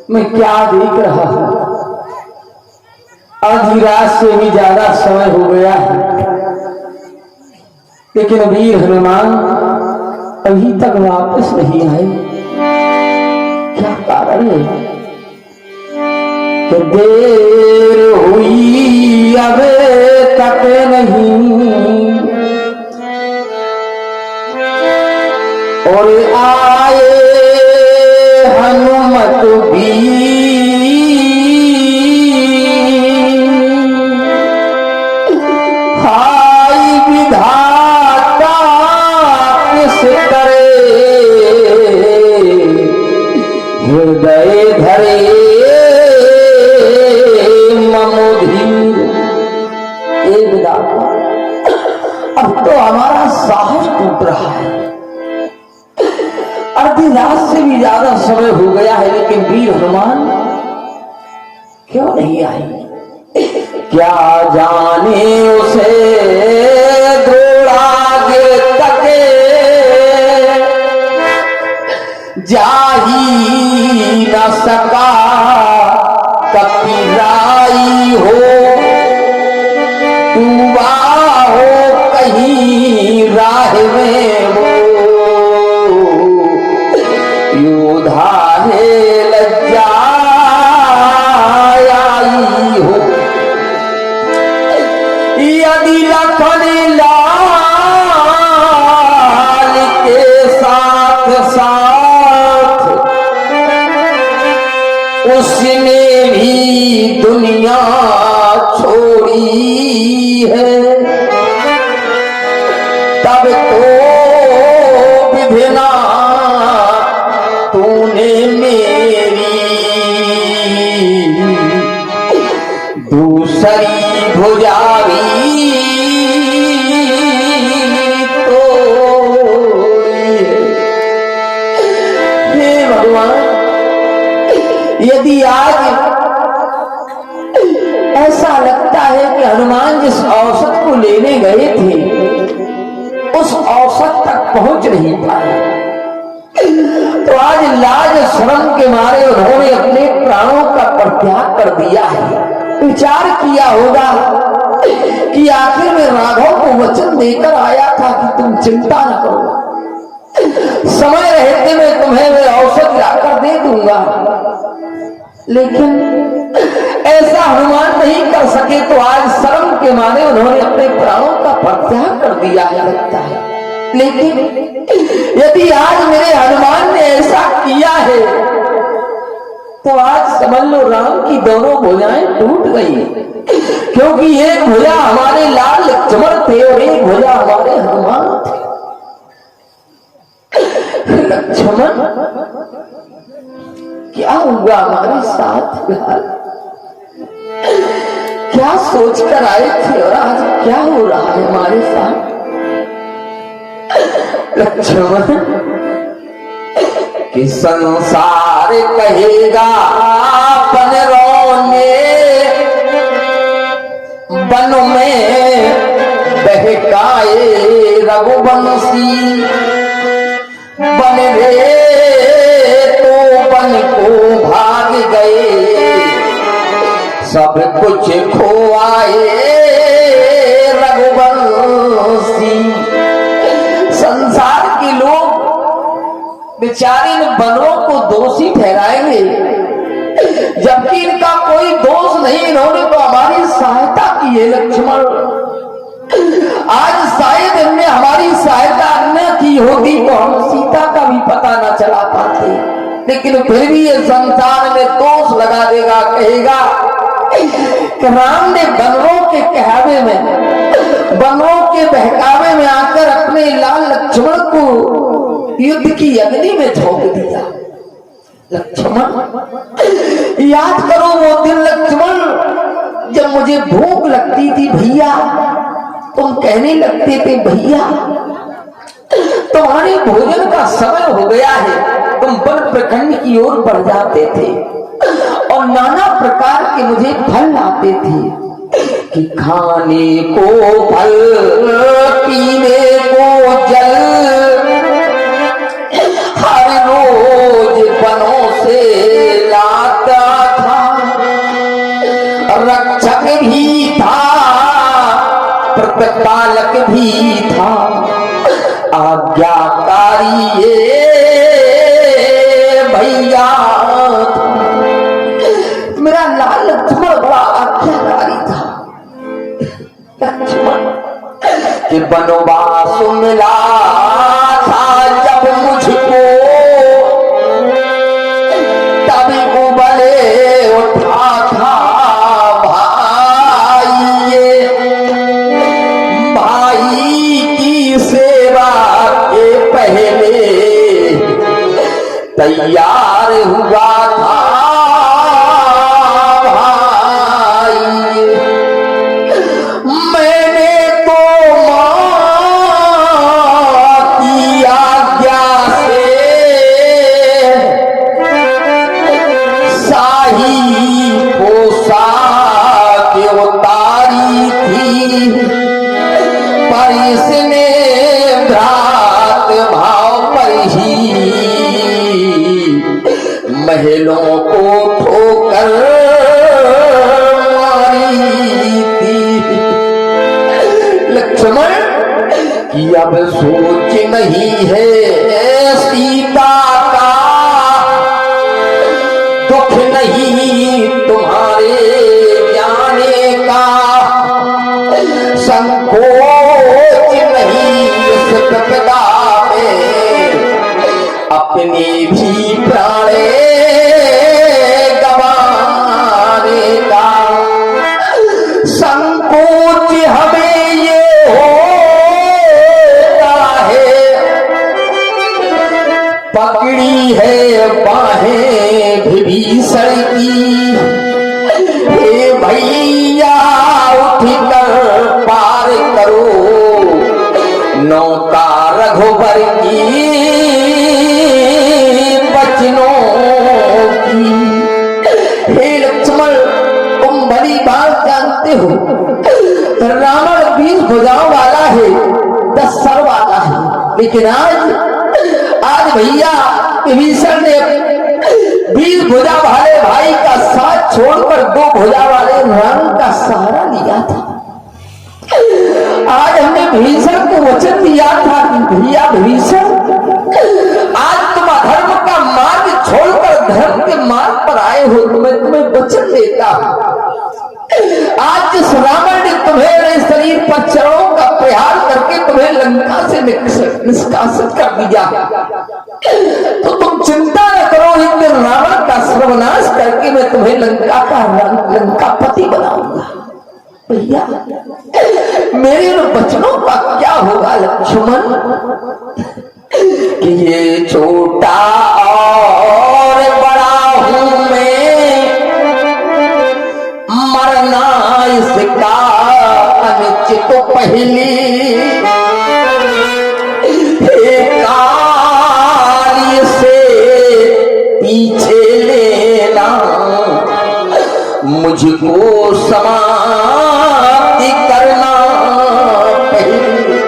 मैं क्या देख रहा हूं? आधी रात से भी ज्यादा समय हो गया है, लेकिन वीर हनुमान अभी तक वापस नहीं आए। क्या कारण है कि देर हुई अबे तक नहीं, और आए हनुमत भी हाय विधाता किस करे, हृदय धरे ममोधीर। ये विधाता, अब तो हमारा साहस टूट रहा है। आधी रात से भी ज्यादा समय हो गया है, लेकिन वीर हनुमान क्यों नहीं आई? क्या जाने उसे घोड़ा गिर तके जा ही न सका, कपिराई हो डूबा हो कहीं राह में हो, योधा है लज्जा आई हो। यदि लखन लाल के साथ साथ उसने भी दुनिया छोड़ी है, तब तो विधिना तूने मेरी दूसरी भुजा भी तोड़ी। हे भगवान, यदि आज ऐसा लगता है कि हनुमान जिस औसत को लेने गए थे उस औसत तक पहुंच नहीं पाए, तो आज लाज शर्म के मारे उन्होंने अपने प्राणों का परित्याग कर दिया है। विचार किया होगा कि आखिर में राघव को वचन देकर आया था कि तुम चिंता न करो, समय रहते मैं तुम्हें वे औसत लाकर दे दूंगा, लेकिन ऐसा हनुमान नहीं कर सके, तो आज शर्म के मारे उन्होंने अपने प्राणों का परित्याग कर दिया है लगता है। लेकिन यदि आज मेरे हनुमान ने ऐसा किया है तो आज समझ लो राम की दोनों भुजाएं टूट गई, क्योंकि एक भुजा हमारे लाल लक्ष्मण थे और एक भुजा हमारे हनुमान थे। लक्ष्मण क्या हुआ हमारे साथ यार, क्या सोचकर आए थे और आज क्या हो रहा है हमारे साथ? लक्ष्मण कि संसार कहेगा बन रोने, बन में बहकाए रघुवंशी, बन रे तो बन को भाग गए, सब कुछ खोआए रघुवंशी। संसार के लोग बेचारे इन बनों को दोषी ठहराएंगे, जबकि इनका कोई दोष नहीं, इन्होंने तो हमारी सहायता की है। लक्ष्मण, आज शायद इनने हमारी सहायता न की होती तो हम सीता का भी पता न चला पाते, लेकिन फिर भी ये संसार में दोष लगा देगा, कहेगा कि राम ने बनों के कहवे में, बनों के बहकावे में आकर अपने लाल लक्ष्मण को युद्ध की अग्नि में झोंक दिया। लक्ष्मण याद करो वो दिन लक्ष्मण, जब मुझे भूख लगती थी भैया, तुम कहने लगते थे भैया तुम्हारे भोजन का समय हो गया है, तुम वन प्रखंड की ओर बढ़ जाते थे और नाना प्रकार के मुझे फल लाते थे कि खाने को फल, पीने को जल, हर रोज वनों से लाता था। रक्षक भी था, प्रतिपालक भी था, आज्ञाकारी ये भैया था। मेरा लाल लक्ष्मण बड़ा आज्ञाकारी था। लक्ष्मण कि वनवास मिला था जब मुझको, तभी उबले उठा था भाई, भाई की सेवा के पहले तैयार हुआ था भाई। मैंने तो मां की आज्ञा से शाही पोशाक उतारी थी, पर इसने भ्रात भाव पर ही महलों को ठोकर मारी थी। लक्ष्मण कि अब सोच नहीं है सीता का, दुख नहीं तुम्हारे जाने का, संकोच नहीं इस विपदा में अपने भी प्राणे गवाने का। संकोच हमें ये होता है, पकड़ी है बाहें विभीषण की, हे भैया उठकर पार करो नौका रघुबर की बचनों की। हे लक्ष्मण तुम बड़ी बात जानते हो, रावण 20 भुजाओं वाला है, 10 सर वाला है, लेकिन आज भैया विभीषण ने 20 भुजा वाले भाई का साथ छोड़कर 2 भुजा वाले राम का सहारा लिया था। आज हमने विभीषण को वचन दिया था कि भैया विभीषण, आज तुम अधर्म का मार्ग छोड़कर धर्म के मार्ग पर आए हो, तो मैं तुम्हें वचन देता हूं, आज जिस रावण ने तुम्हें शरीर पर चरणों का प्रहार करके तुम्हें लंका से निष्कासित कर दिया, तो तुम चिंता न करो, एक दिन रावण का सर्वनाश करके मैं तुम्हें लंकापति बनाऊंगा। भैया मेरे वचनों का क्या होगा लक्ष्मण, कि ये छोटा और बड़ा हूं मैं, मरना इसका अनिश्चित पहली, कार्य से पीछे लेना मुझको समाप्ति करना पहले,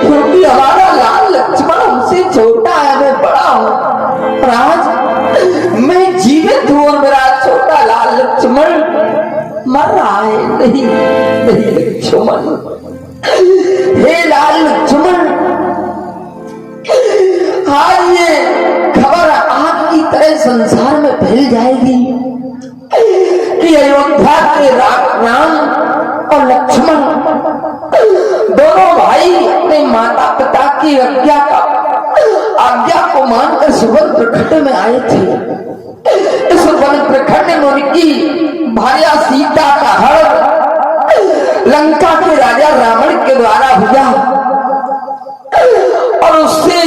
क्योंकि हमारा लाल लक्ष्मण हमसे छोटा है, मैं बड़ा हूं, पर आज मैं जीवित हूं और मेरा छोटा लाल लक्ष्मण मर रहा है। नहीं लक्ष्मण, हे लाल लक्ष्मण, आज ये खबर आग की तरह संसार में फैल जाएगी कि अयोध्या के राम और लक्ष्मण दोनों भाई अपने माता पिता की आज्ञा को मानकर वन प्रखंड में आए थे। इस वन प्रखंड में उनकी भार्या सीता का हरण लंका के राजा रावण के द्वारा हुआ और उससे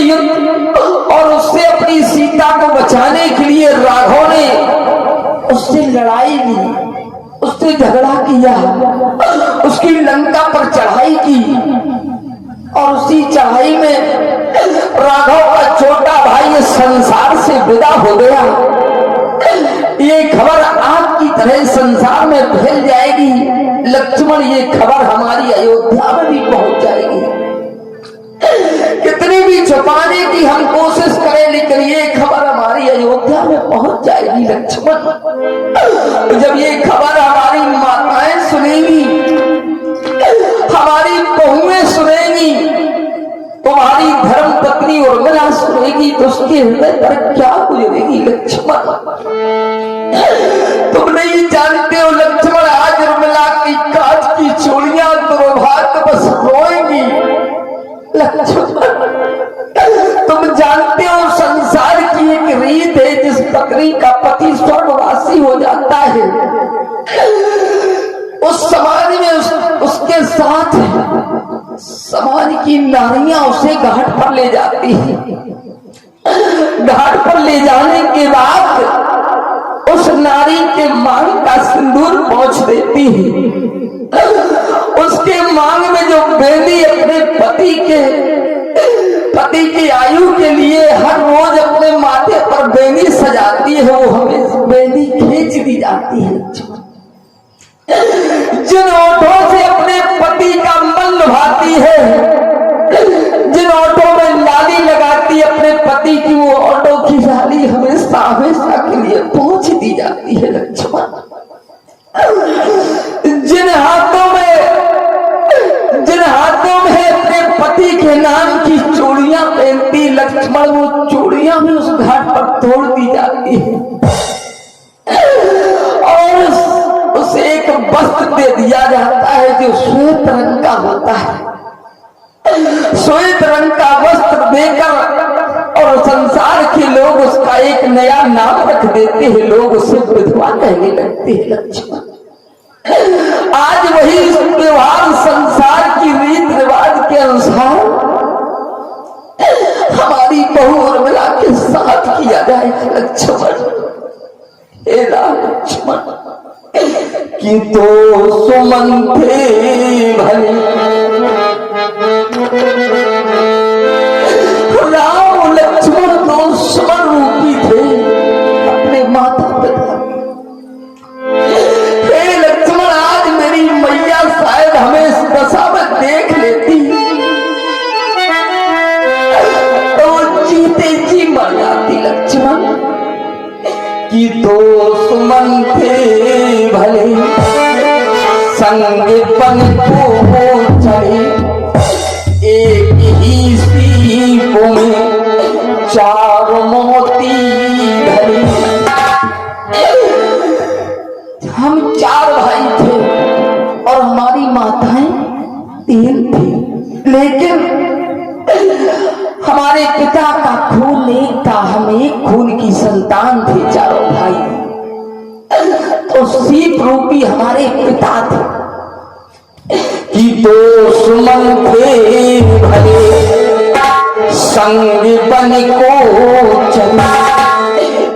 उससे झगड़ा किया, उसकी लंका पर चढ़ाई की और उसी चढ़ाई में राघव का छोटा भाई इस संसार से विदा हो गया। ये खबर आग की तरह संसार में फैल जाएगी। लक्ष्मण, ये खबर हमारी अयोध्या में भी पहुंच जाएगी। कितनी भी छुपाने की हम कोशिश करें, लेकिन ये खबर हमारी अयोध्या में पहुंच जाएगी। लक्ष्मण, जब ये खबर हमारी माताएं सुनेंगी, हमारी बहुएं सुनेंगी, तुम्हारी धर्म पत्नी उर्मिला सुनेगी, तो उसके हृदय पर क्या गुजरेगी। लक्ष्मण, तुम नहीं जानते हो लक्ष्मण, आज उर्मिला की कांच की चूड़ियां दुर्भाग्य बस रोएंगी। लक्ष्मण, तुम जानते हो संसार की एक रीत है, जिस पत्नी का पति स्वर्गवासी हो जाता है, उस समाज में उसके साथ समाज की नारियां उसे घाट पर ले जाती है। घाट पर ले जाने के बाद उस नारी के मांग का सिंदूर पोंछ देती है। उसके मांग में जो बेदी अपने पति की आयु के लिए हर रोज अपने माथे पर बेदी सजाती है, वो हमें बेदी खींच दी जाती है। जिन ओठों से अपने पति का मन लुभाती है, जिन ओठों में लाली लगाती अपने पति की, वो ओठों की लाली हमेशा हमेशा के लिए पहुंच दी जाती है। लक्ष्मण, जिन हाथों में अपने पति के नाम की चूड़ियां पहनती लक्ष्मण, वो चूड़ियां भी उस घाट पर तोड़ दी जाती है और उसे एक वस्त्र दे दिया जाता है जो श्वेत रंग का होता है। श्वेत रंग का वस्त्र देकर और संसार के लोग उसका एक नया नाम रख देते हैं, लोग उसे विधवा कहने लगते हैं। लक्ष्मण, आज वही व्यवहार संसार की रीत रिवाज के अनुसार हमारी बहू उर्मिला के साथ किया जाए। लक्ष्मण, हे लक्ष्मण, कि तो सुमन थे भले, राम लक्ष्मण तो सुमन रूपी थे अपने माता पिता। हे लक्ष्मण, आज मेरी मैया शायद हमें इस दशा में देख लेती तो जीते जी मर जाती। लक्ष्मण, कि तो सुमन थे भले, संग पन को चढ़े, एक ही सीप में चार मोती भरे। हम चार भाई थे और हमारी माताएं 3 थी, लेकिन हमारे पिता का खून एक था, हम एक खून की संतान थे चारों भाई। तो सीप रूपी हमारे पिता थे। कि तो सुमन थे भले, संग बन को चला,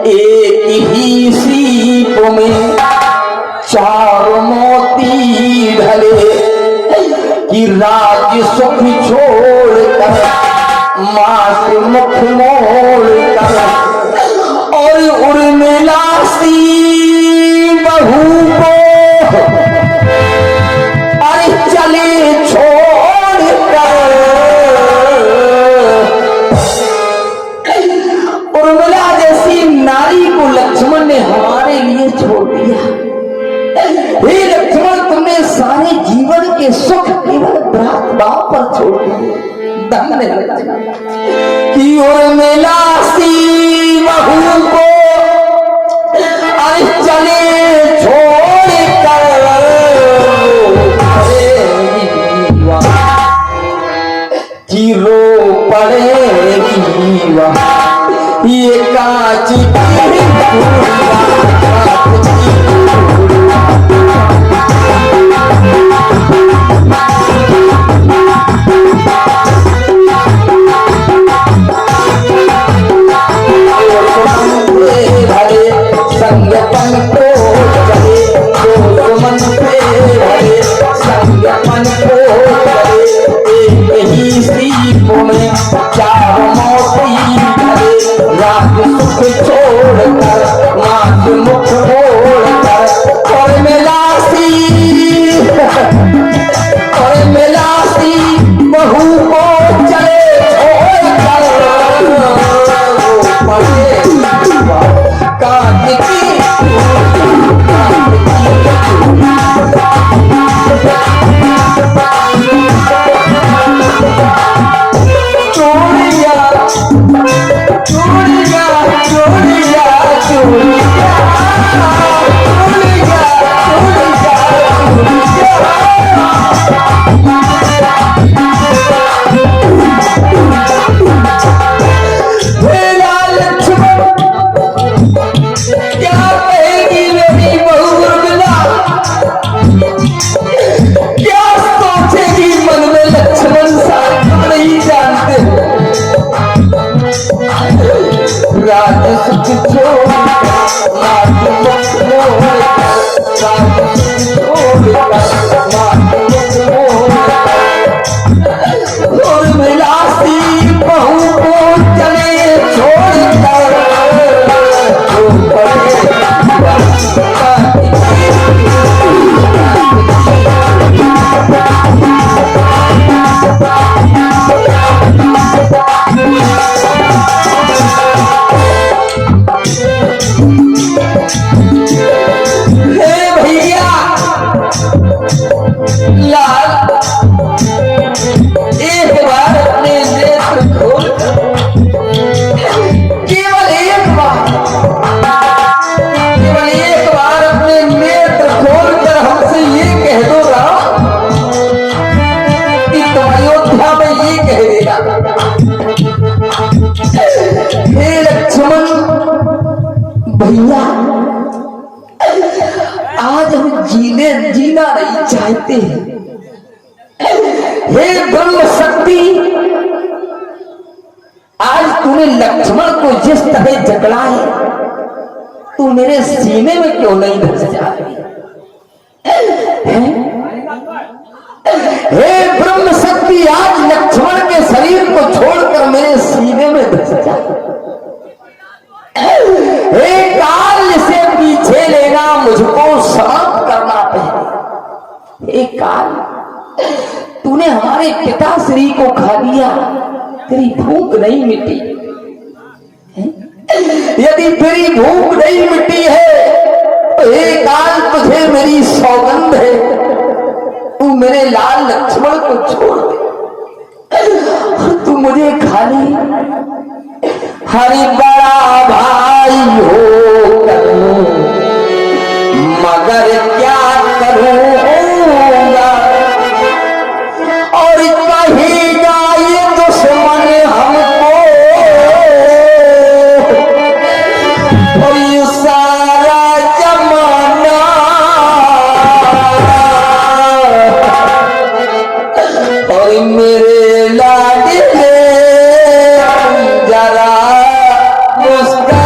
एक ही सीप में चार मोती ढले। कि राज सुख छोड़कर मां से मुख मोड़कर और उर्मिला सी बहू को अरे चले छोड़कर। उर्मिला जैसी नारी को लक्ष्मण ने हमारे लिए छोड़ दिया। हे लक्ष्मण, तुमने सारे जीवन के सुख केवल भ्रात भाव पर छोड़ दिए। धन्य लक्ष्मण, कि उर्मिला सी बहू को अरे चले छोड़ कर। कि रो पड़ेगी वहाँ ये कांच संग पन को चले, तो मन भैया आज हम जीना नहीं चाहते हैं। हे ब्रह्म शक्ति, आज तूने लक्ष्मण को जिस तरह जकड़ा है, तू मेरे सीने में क्यों नहीं धस जा रही? हे ब्रह्म शक्ति, आज लक्ष्मण के शरीर को छोड़कर मेरे सीने में धस जा। हे काल, से पीछे लेना, मुझको समाप्त करना पहले। हे काल, तूने हमारे पिताश्री को खा लिया, तेरी भूख नहीं मिटी। यदि तेरी भूख नहीं मिटी है तो हे काल, तुझे मेरी सौगंध है, तू मेरे लाल लक्ष्मण को छोड़ दे, तू मुझे खा ले। हरि बड़ा भाई होकर मगर क्या करूंगा, और कहेगा ये दुश्मन हमको, और ये सारा जमाना और मेरे लाडले जरा मुस्कुरा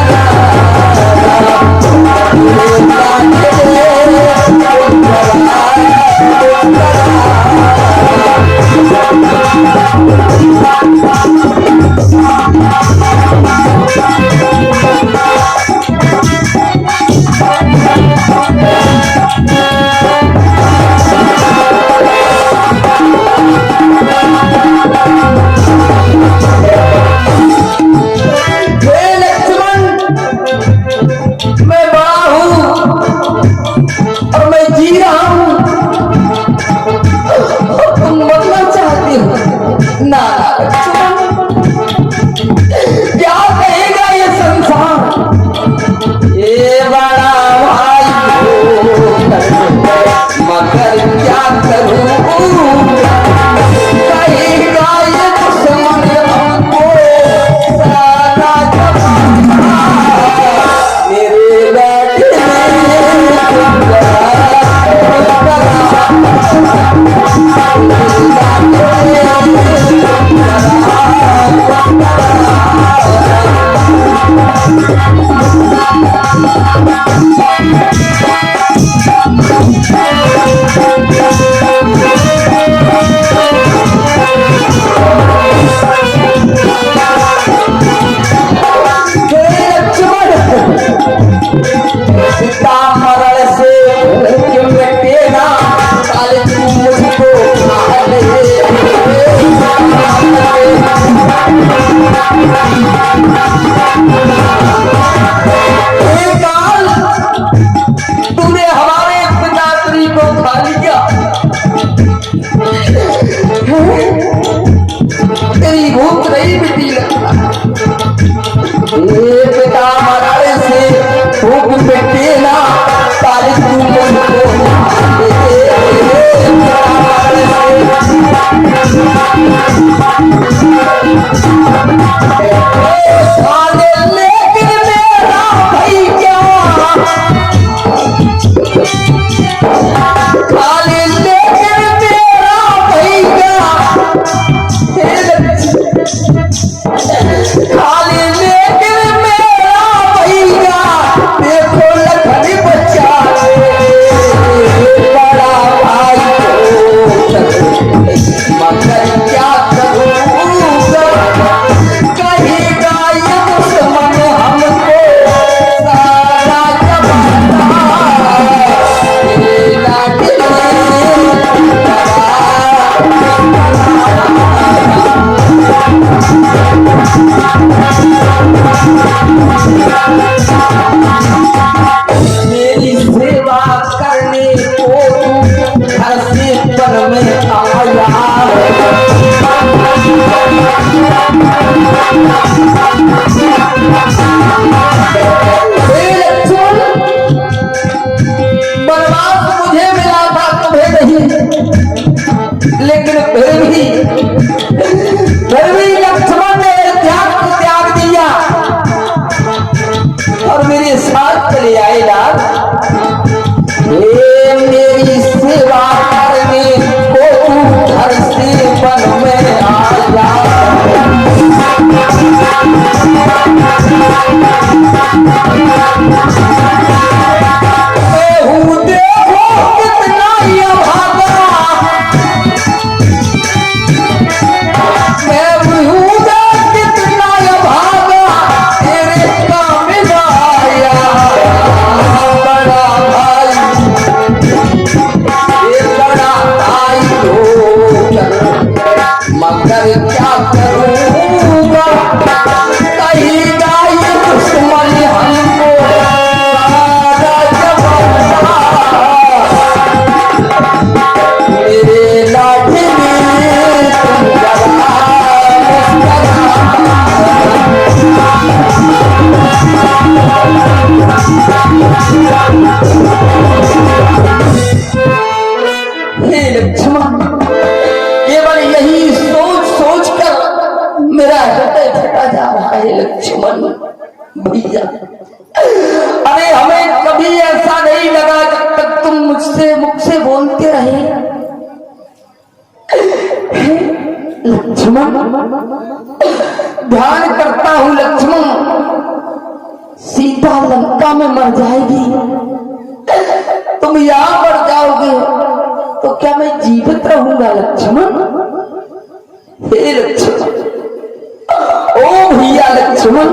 लेकिन मेरा भैया खाली लेकिन मेरा भैया खाली लेकिन मेरा भैया देखो लखन बच्चा बड़ा भाई मगर क्या करूँगा कहेगा ये दुश्मन हमको सारा जमाना मेरी सेवा करने को घर से पर में आया बर्बाद मुझे मिला था तुम्हें नहीं, लेकिन फिर भी लक्ष्मण ने त्याग दिया और मेरे साथ चले आए लाल। मेरी सेवा करने को तू घर से वन में आया देखो कितना ये भागा मैं कितना ये भागा तेरे काम में आया बड़ा भाई ये बड़ा भाई हो मगर क्या करूँगा कहेगा ये दुश्मन हमको सारा जमाना मेरे लाठी में तुम जरा हे लक्ष्मण केवल यही सोच सोच कर मेरा हृदय फटा जा रहा है लक्ष्मण भैया। अरे हमें कभी ऐसा नहीं लगा जब तक तुम मुझसे मुख से बोलते रहे लक्ष्मण। ध्यान करता हूँ लक्ष्मण सीता लंका में मर जाएगी तुम यहाँ पर जाओगे तो क्या मैं जीवित रहूंगा लक्ष्मण? हे लक्ष्मण ओ भैया लक्ष्मण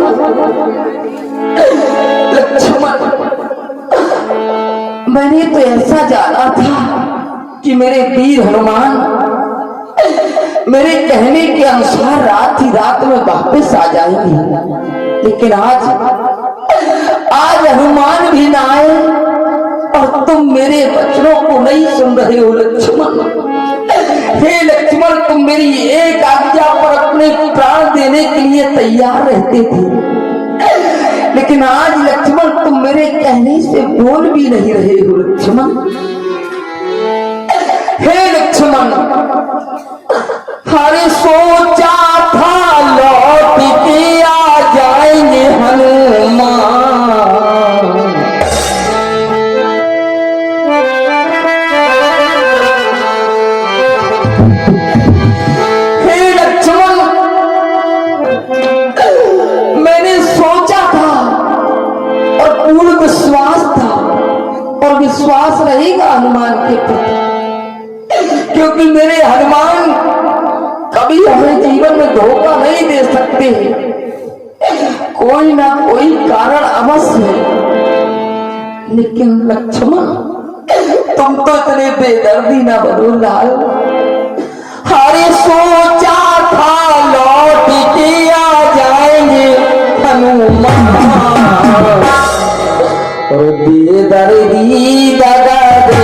मैंने तो ऐसा जाना था कि मेरे वीर हनुमान मेरे कहने के अनुसार रात ही रात में वापस आ जाएंगे, लेकिन आज हनुमान भी ना आए और तुम मेरे वचनों को नहीं सुन रहे हो लक्ष्मण। हे लक्ष्मण तुम मेरी एक आज्ञा पर अपने प्राण देने के लिए तैयार रहते थे, लेकिन आज लक्ष्मण तुम मेरे कहने से बोल भी नहीं रहे हो लक्ष्मण। हे लक्ष्मण हरे सोचा था लौट के आ जाएंगे हनुमान विश्वास रहेगा हनुमान के प्रति, क्योंकि मेरे हनुमान कभी हमें जीवन में धोखा नहीं दे सकते। कोई ना कोई कारण अवश्य है, लेकिन लक्ष्मण तुम तो इतने बेदर्दी ना बनो लाल। हरे सोचा था लौट के आ जाएंगे हनुमान और बेदर्दी दगा दे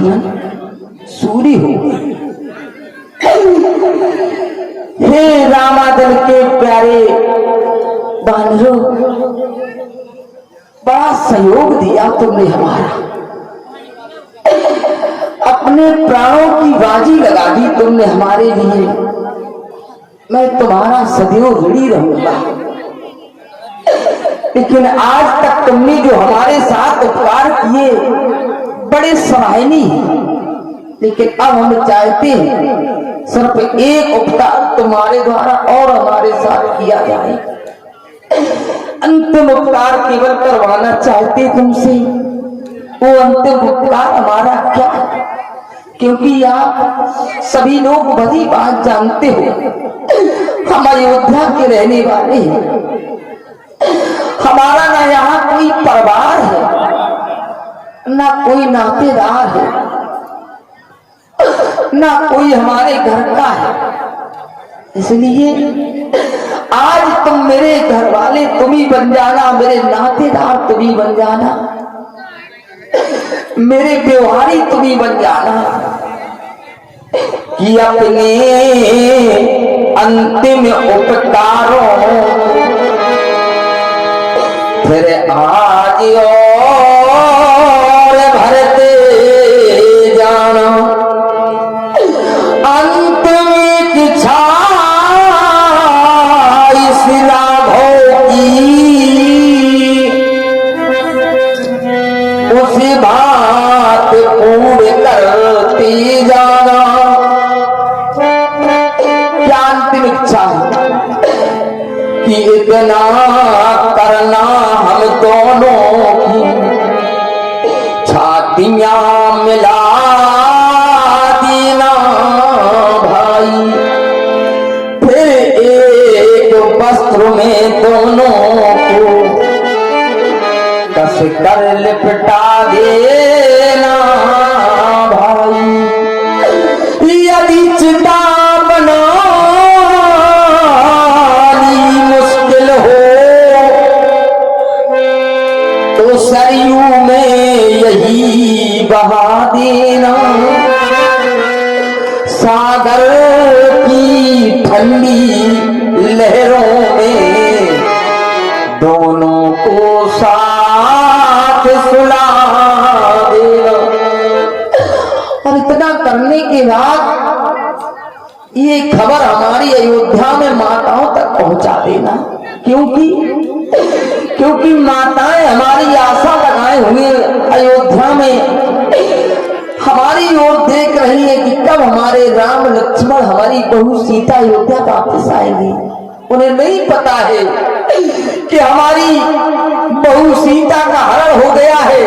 लक्ष्मण सूरी हो गई। हे रामादल के प्यारे बानरों, बड़ा सहयोग दिया तुमने हमारा, अपने प्राणों की बाजी लगा दी तुमने हमारे लिए। मैं तुम्हारा सदैव ऋणी रहूंगा, लेकिन आज तक तुमने जो हमारे साथ उपकार किए बड़े सराहनीय हैं, लेकिन अब हम चाहते हैं सिर्फ एक उपकार तुम्हारे द्वारा और हमारे साथ किया जाए। अंतिम उपकार केवल करवाना चाहते तुमसे। वो अंतिम उपकार हमारा क्या है? क्योंकि आप सभी लोग बड़ी बात जानते हो, हम अयोध्या के रहने वाले हैं। हमारा ना यहाँ कोई परिवार है, ना कोई नातेदार है, ना कोई हमारे घर का है। इसलिए आज तुम मेरे घर वाले तुम ही बन जाना, मेरे नातेदार तुम ही बन जाना, मेरे व्यवहारी तुम ही बन जाना, कि अपने अंतिम उपकारों फिर आज और भरते जाना। अंतिम इच्छा इस लाभों की उस बात पूर्ण करती जाना। क्या अंतिम इच्छा है? कि इतना करना हम दोनों की छातियां मिला देना भाई, फिर एक वस्त्र में दोनों को कस कर लिपटा देना भाई। यदि चिता सरयू में यही बहा देना। सागर की ठंडी लहरों में दोनों को साथ सुला देना। और इतना करने के बाद ये खबर हमारी अयोध्या में माताओं तक पहुंचा देना। क्योंकि माताएं हमारी आशा लगाए हुए अयोध्या में हमारी ओर देख रही है कि कब हमारे राम लक्ष्मण हमारी बहू सीता अयोध्या वापस आएगी। उन्हें नहीं पता है कि हमारी बहू सीता का हरण हो गया है,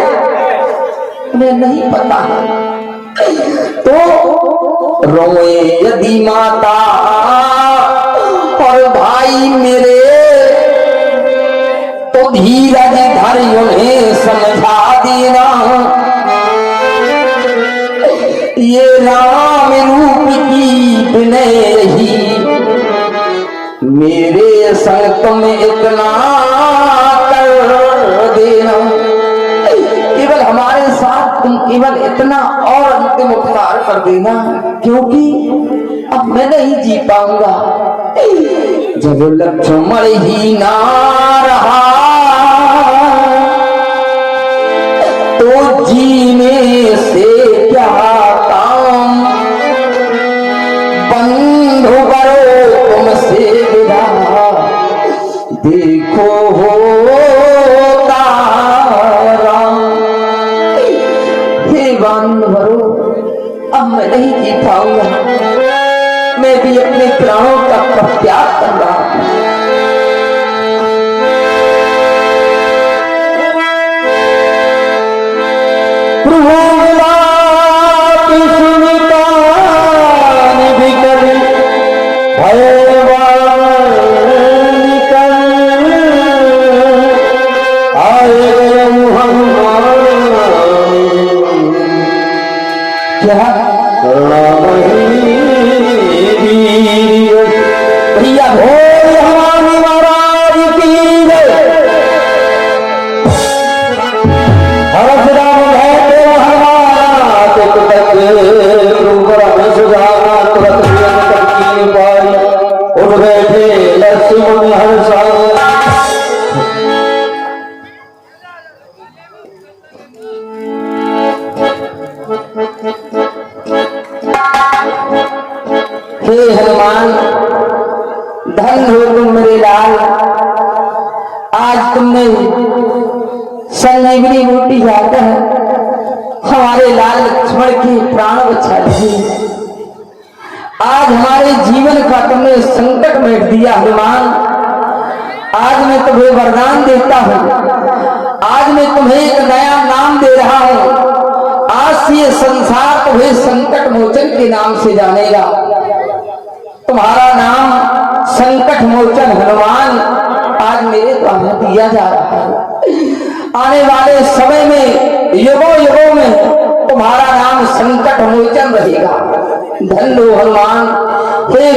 उन्हें नहीं पता है। तो रोए यदि माता और भाई मेरे, तो धीरज धर उन्हें समझा देना। ये राम रूप की विनय ही मेरे संग तुम इतना कर देना। केवल हमारे साथ तुम केवल इतना और अंतिम उपकार कर देना, क्योंकि अब मैं नहीं जी पाऊंगा। जब लक्ष्मण ही ना रहा तो जीने से क्या काम। बंधु करो तुमसे विदा, देखो होता राम। हे बंधु, अब मैं नहीं जी पाऊंगा, मैं भी अपने प्राणों का त्याग कर रहा हूं। भैया भोल हमारी महाराज की जय। हरस राम भय हमारा जीवनी बूटी जाकर हमारे लाल लक्ष्मण की प्राण बचा लिए। आज हमारे जीवन का तुमने संकट मिट दिया हनुमान। आज मैं तुम्हें वरदान देता हूँ, आज मैं तुम्हें एक नया नाम दे रहा हूँ। आज से ये संसार तुम्हें संकट मोचन के नाम से जानेगा। तुम्हारा नाम संकट मोचन हनुमान आज मेरे द्वारा दिया जा रहा है। आने वाले समय में युगों युगों में तुम्हारा नाम संकट मोचन रहेगा। धन लो हनुमान। हे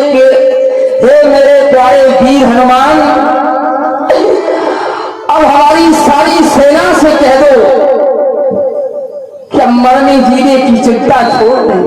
मेरे प्यारे वीर हनुमान, अब हमारी सारी सेना से कह दो कि अब मरने जीने की चिंता छोड़ दें।